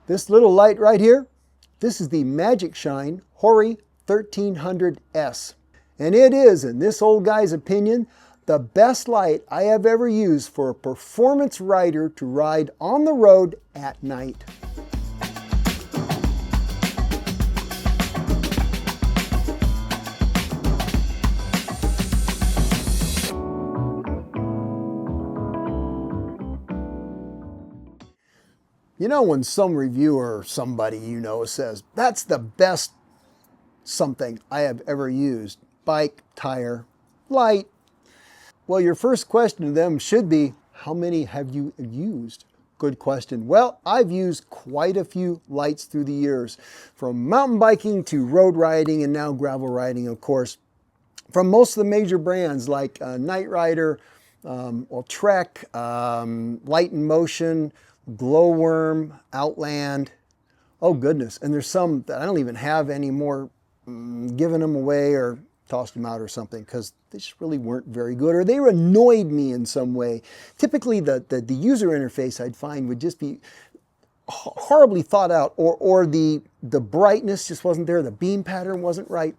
This little light right here, this is the Magicshine HORI 1300S. And it is, in this old guy's opinion, the best light I have ever used for a performance rider to ride on the road at night. You know, when some reviewer or somebody you know says, that's the best something I have ever used, bike, tire, light, well, your first question to them should be, how many have you used? Good question. Well, I've used quite a few lights through the years, from mountain biking to road riding and now gravel riding, of course, from most of the major brands like Night Rider, or Trek, Light in Motion, Glowworm, Outland. Oh goodness, and there's some that I don't even have anymore, giving them away or tossed them out or something because they just really weren't very good, or they annoyed me in some way. Typically the user interface I'd find would just be horribly thought out, or the brightness just wasn't there, the beam pattern wasn't right,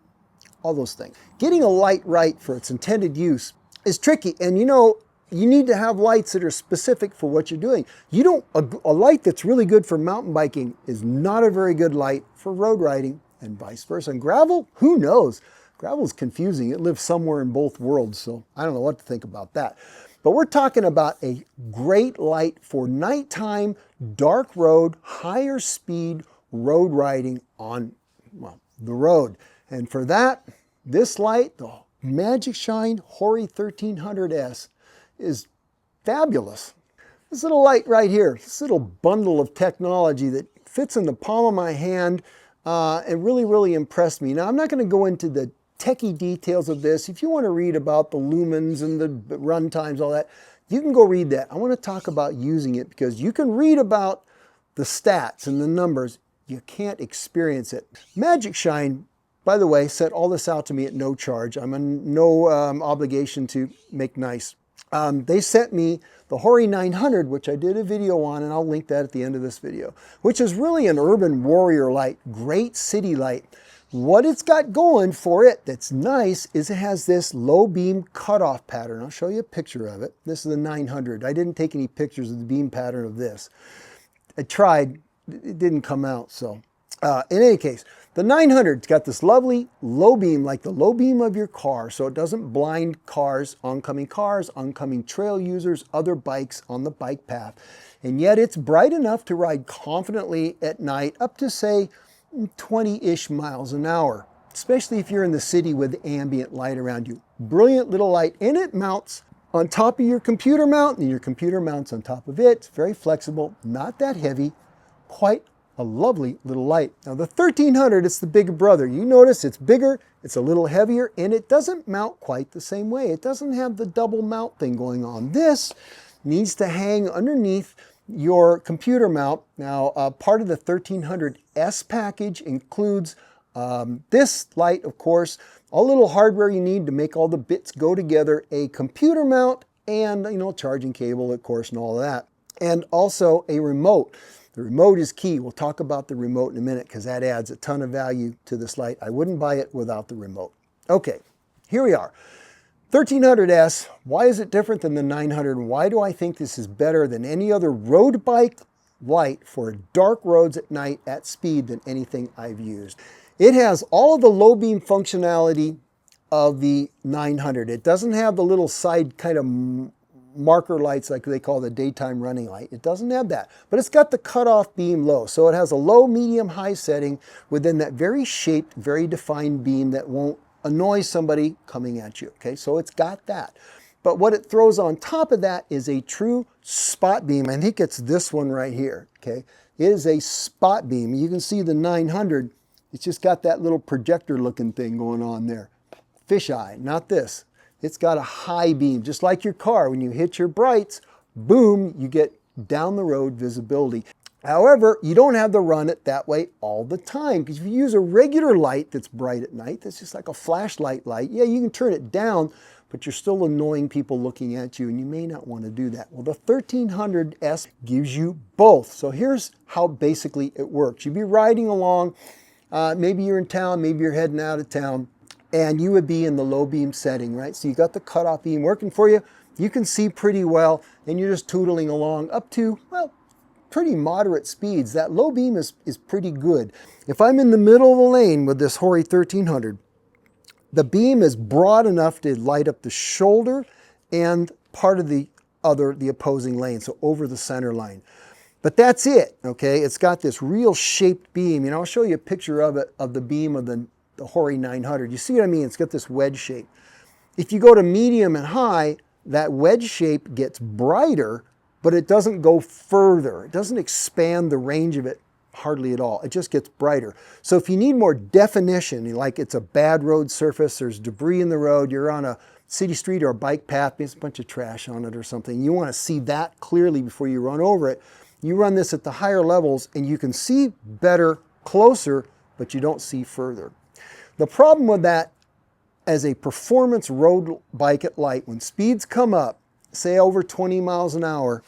all those things. Getting a light right for its intended use is tricky, and you know, you need to have lights that are specific for what you're doing. A light that's really good for mountain biking is not a very good light for road riding, and vice versa. And gravel, who knows? Gravel's confusing. It lives somewhere in both worlds, so I don't know what to think about that. But we're talking about a great light for nighttime, dark road, higher speed road riding on, well, the road. And for that, this light, the Magicshine HORI 1300S, is fabulous. This little light right here, this little bundle of technology that fits in the palm of my hand, and really impressed me. Now, I'm not going to go into the techie details of this. If you want to read about the lumens and the run times, all that, you can go read that. I want to talk about using it because you can read about the stats and the numbers. You can't experience it. Magicshine, by the way, sent all this out to me at no charge. I'm in no obligation to make nice. They sent me the HORI 900, which I did a video on, and I'll link that at the end of this video, which is really an urban warrior light, great city light. What it's got going for it that's nice is it has this low beam cutoff pattern. I'll show you a picture of it. This is the 900. I didn't take any pictures of the beam pattern of this. I tried, it didn't come out, so. In any case, the 900's got this lovely low beam, like the low beam of your car, so it doesn't blind cars, oncoming trail users, other bikes on the bike path. And yet it's bright enough to ride confidently at night up to, say, 20-ish miles an hour, especially if you're in the city with ambient light around you. Brilliant little light, and it mounts on top of your computer mount, and your computer mounts on top of it. It's very flexible, not that heavy, quite a lovely little light. Now the 1300, it's the big brother. You notice it's bigger, it's a little heavier, and it doesn't mount quite the same way. It doesn't have the double mount thing going on. This needs to hang underneath your computer mount. Now part of the 1300S package includes this light, of course, all the little hardware you need to make all the bits go together, a computer mount, and, you know, charging cable, of course, and all of that, and also a remote. The remote is key. We'll talk about the remote in a minute because that adds a ton of value to this light. I wouldn't buy it without the remote. Okay, here we are. 1300S, why is it different than the 900? Why do I think this is better than any other road bike light for dark roads at night at speed than anything I've used? It has all of the low beam functionality of the 900. It doesn't have the little side kind of marker lights like they call the daytime running light. It doesn't have that, but it's got the cutoff beam low. So it has a low, medium, high setting within that very shaped, very defined beam that won't annoy somebody coming at you. Okay, so it's got that. But what it throws on top of that is a true spot beam. I think it's this one right here. Okay, it is a spot beam. You can see the 900. It's just got that little projector looking thing going on there. Fisheye, not this. It's got a high beam, just like your car. When you hit your brights, boom, you get down the road visibility. However, you don't have to run it that way all the time, because if you use a regular light that's bright at night, that's just like a flashlight light, yeah, you can turn it down, but you're still annoying people looking at you, and you may not want to do that. Well, the 1300S gives you both. So here's how basically it works. You'd be riding along, maybe you're in town, maybe you're heading out of town, and you would be in the low beam setting, right? So you got the cutoff beam working for you. You can see pretty well, and you're just tootling along up to, well, pretty moderate speeds. That low beam is pretty good. If I'm in the middle of the lane with this HORI 1300, the beam is broad enough to light up the shoulder and part of the opposing lane, so over the center line. But that's it, okay? It's got this real shaped beam. You know, I'll show you a picture of it, of the beam of the HORI 900. You see what I mean? It's got this wedge shape. If you go to medium and high, that wedge shape gets brighter, but it doesn't go further. It doesn't expand the range of it hardly at all. It just gets brighter. So if you need more definition, like it's a bad road surface, there's debris in the road, you're on a city street or a bike path, there's a bunch of trash on it or something, you want to see that clearly before you run over it, you run this at the higher levels and you can see better closer, but you don't see further. The problem with that as a performance road bike at light, when speeds come up, say over 20 miles an hour,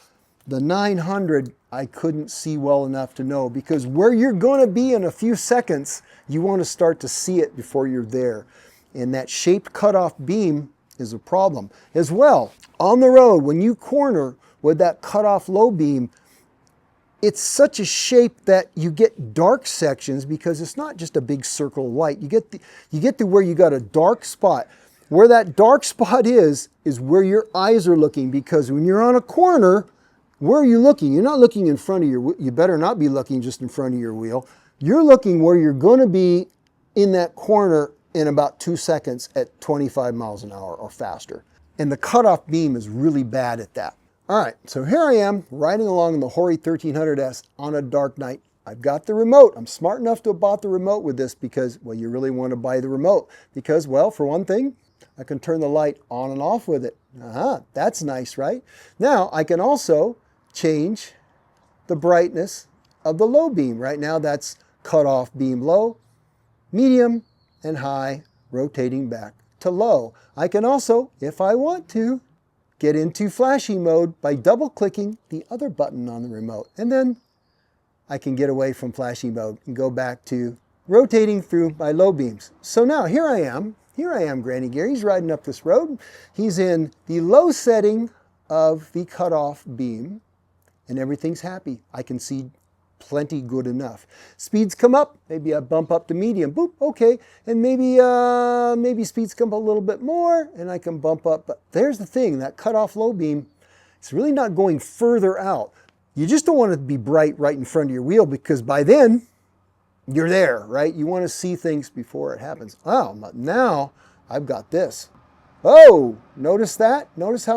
the 900 I couldn't see well enough to know, because where you're going to be in a few seconds, you want to start to see it before you're there. And that shaped cutoff beam is a problem. As well, on the road, when you corner with that cutoff low beam, it's such a shape that you get dark sections because it's not just a big circle of light. You get to where you got a dark spot. Where that dark spot is where your eyes are looking, because when you're on a corner, where are you looking? You're not looking in front of your, you better not be looking just in front of your wheel. You're looking where you're going to be in that corner in about 2 seconds at 25 miles an hour or faster. And the cutoff beam is really bad at that. All right, so here I am riding along in the HORI 1300S on a dark night. I've got the remote. I'm smart enough to have bought the remote with this because, well, you really want to buy the remote because, well, for one thing, I can turn the light on and off with it. That's nice, right? Now, I can also change the brightness of the low beam. Right now, that's cutoff beam low, medium, and high, rotating back to low. I can also, if I want to, get into flashy mode by double-clicking the other button on the remote. And then I can get away from flashy mode and go back to rotating through my low beams. So now here I am, Granny Gary's riding up this road. He's in the low setting of the cutoff beam, and everything's happy. I can see plenty good enough. Speeds come up, maybe I bump up to medium, boop, okay, and maybe speeds come up a little bit more, and I can bump up, but there's the thing, that cutoff low beam, it's really not going further out. You just don't want it to be bright right in front of your wheel, because by then, you're there, right? You want to see things before it happens. Oh, but now I've got this. Oh, notice that? Notice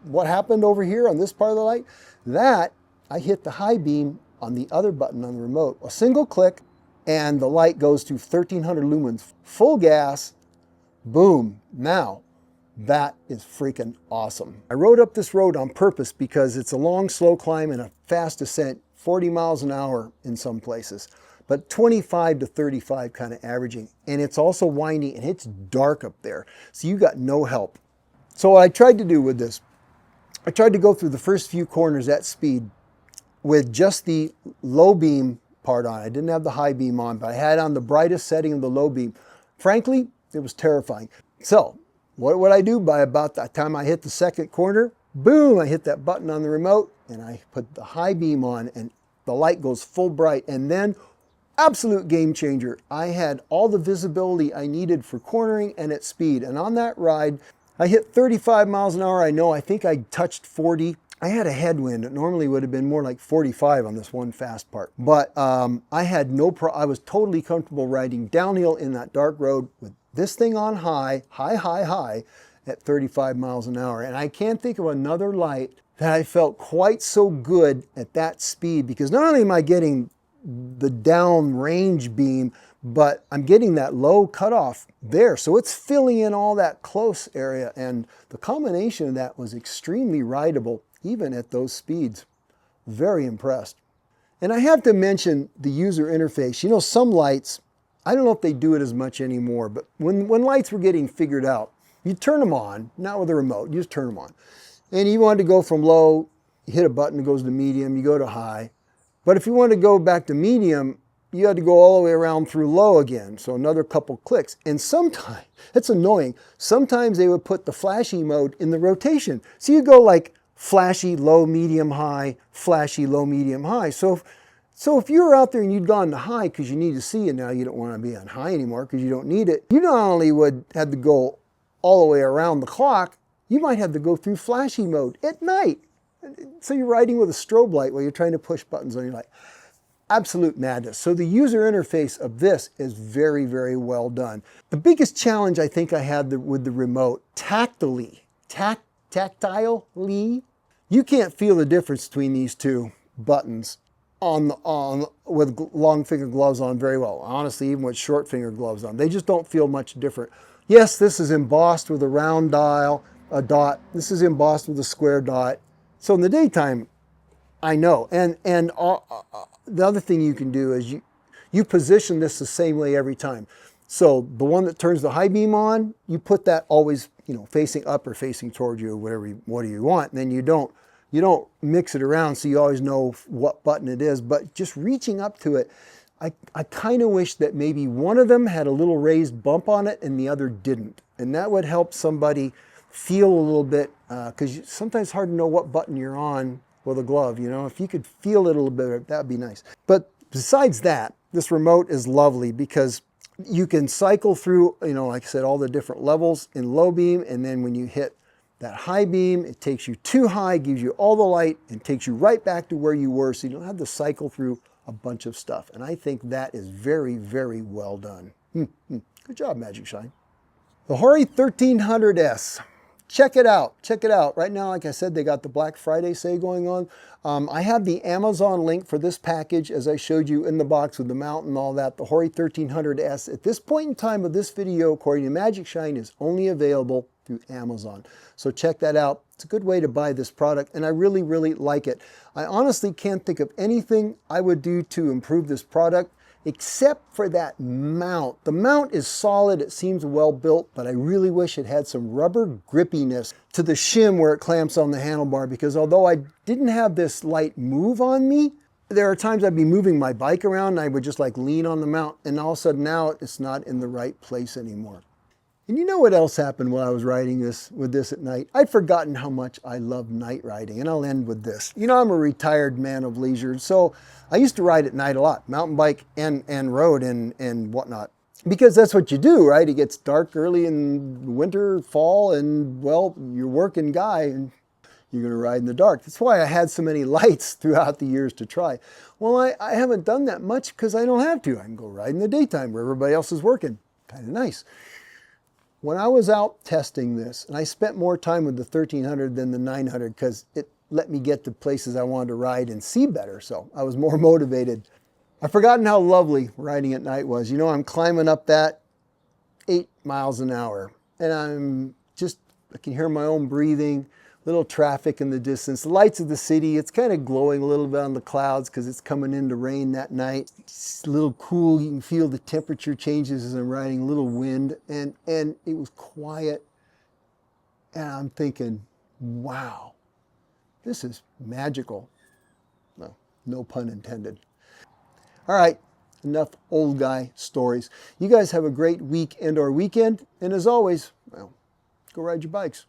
what happened over here on this part of the light? That, I hit the high beam on the other button on the remote. A single click, and the light goes to 1300 lumens. Full gas, boom. Now, that is freaking awesome. I rode up this road on purpose because it's a long, slow climb and a fast descent, 40 miles an hour in some places, but 25 to 35 kind of averaging. And it's also windy and it's dark up there. So you got no help. So what I tried to do with this, I tried to go through the first few corners at speed with just the low beam part on. I didn't have the high beam on, but I had on the brightest setting of the low beam. Frankly, it was terrifying. So what would I do? By about the time I hit the second corner, boom, I hit that button on the remote and I put the high beam on and the light goes full bright. And then, absolute game changer. I had all the visibility I needed for cornering and at speed. And on that ride, I hit 35 miles an hour. I think I touched 40. I had a headwind. It normally would have been more like 45 on this one fast part. But I had I was totally comfortable riding downhill in that dark road with this thing on high at 35 miles an hour. And I can't think of another light that I felt quite so good at that speed, because not only am I getting the down range beam, but I'm getting that low cutoff there. So it's filling in all that close area. And the combination of that was extremely rideable, even at those speeds. Very impressed. And I have to mention the user interface. You know, some lights, I don't know if they do it as much anymore, but when lights were getting figured out, You turn them on, not with a remote, you just turn them on. And you want to go from low, you hit a button, it goes to medium, you go to high. But if you want to go back to medium, you had to go all the way around through low again, so another couple clicks. And sometimes, it's annoying, sometimes they would put the flashy mode in the rotation. So you go like flashy, low, medium, high, flashy, low, medium, high. So if you were out there and you'd gone to high because you need to see it now, you don't want to be on high anymore because you don't need it, you not only would have to go all the way around the clock, you might have to go through flashy mode at night. So you're riding with a strobe light while you're trying to push buttons on your light. Absolute madness. So the user interface of this is very, very well done. The biggest challenge I think I had with the remote, tactilely, you can't feel the difference between these two buttons with long finger gloves on very well. Honestly, even with short finger gloves on, they just don't feel much different. Yes, this is embossed with a round dial, a dot. This is embossed with a square dot. So in the daytime, I know. And the other thing you can do is you position this the same way every time. So the one that turns the high beam on, you put that always, facing up or facing towards you, what do you want? And then you don't mix it around so you always know what button it is. But just reaching up to it, I kind of wish that maybe one of them had a little raised bump on it and the other didn't. And that would help somebody feel a little bit, because sometimes it's hard to know what button you're on with a glove, If you could feel it a little bit, that'd be nice. But besides that, this remote is lovely because you can cycle through, like I said, all the different levels in low beam, and then when you hit that high beam, it takes you too high, gives you all the light, and takes you right back to where you were, so you don't have to cycle through a bunch of stuff. And I think that is very, very well done. Good job, Magicshine. The HORI 1300S. Check it out. Check it out. Right now, like I said, they got the Black Friday sale going on. I have the Amazon link for this package, as I showed you in the box with the mount and all that. The HORI 1300S, at this point in time of this video, according to Magicshine, is only available through Amazon. So check that out. It's a good way to buy this product, and I really, really like it. I honestly can't think of anything I would do to improve this product, except for that mount. The mount is solid, it seems well built, but I really wish it had some rubber grippiness to the shim where it clamps on the handlebar, because although I didn't have this light move on me, there are times I'd be moving my bike around and I would just like lean on the mount, and all of a sudden now it's not in the right place anymore. And you know what else happened while I was riding with this at night? I'd forgotten how much I love night riding, and I'll end with this. I'm a retired man of leisure, so I used to ride at night a lot, mountain bike and road and whatnot. Because that's what you do, right? It gets dark early in winter, fall, and well, you're a working guy and you're gonna ride in the dark. That's why I had so many lights throughout the years to try. Well, I haven't done that much because I don't have to. I can go ride in the daytime where everybody else is working. Kind of nice. When I was out testing this, and I spent more time with the 1300 than the 900 because it let me get to places I wanted to ride and see better, so I was more motivated. I've forgotten how lovely riding at night was. I'm climbing up that 8 miles an hour, and I can hear my own breathing, little traffic in the distance, the lights of the city. It's kind of glowing a little bit on the clouds because it's coming in to rain that night. It's a little cool. You can feel the temperature changes as I'm riding, a little wind, and it was quiet. And I'm thinking, wow, this is magical. Well, no pun intended. All right, enough old guy stories. You guys have a great week and or weekend. And as always, well, go ride your bikes.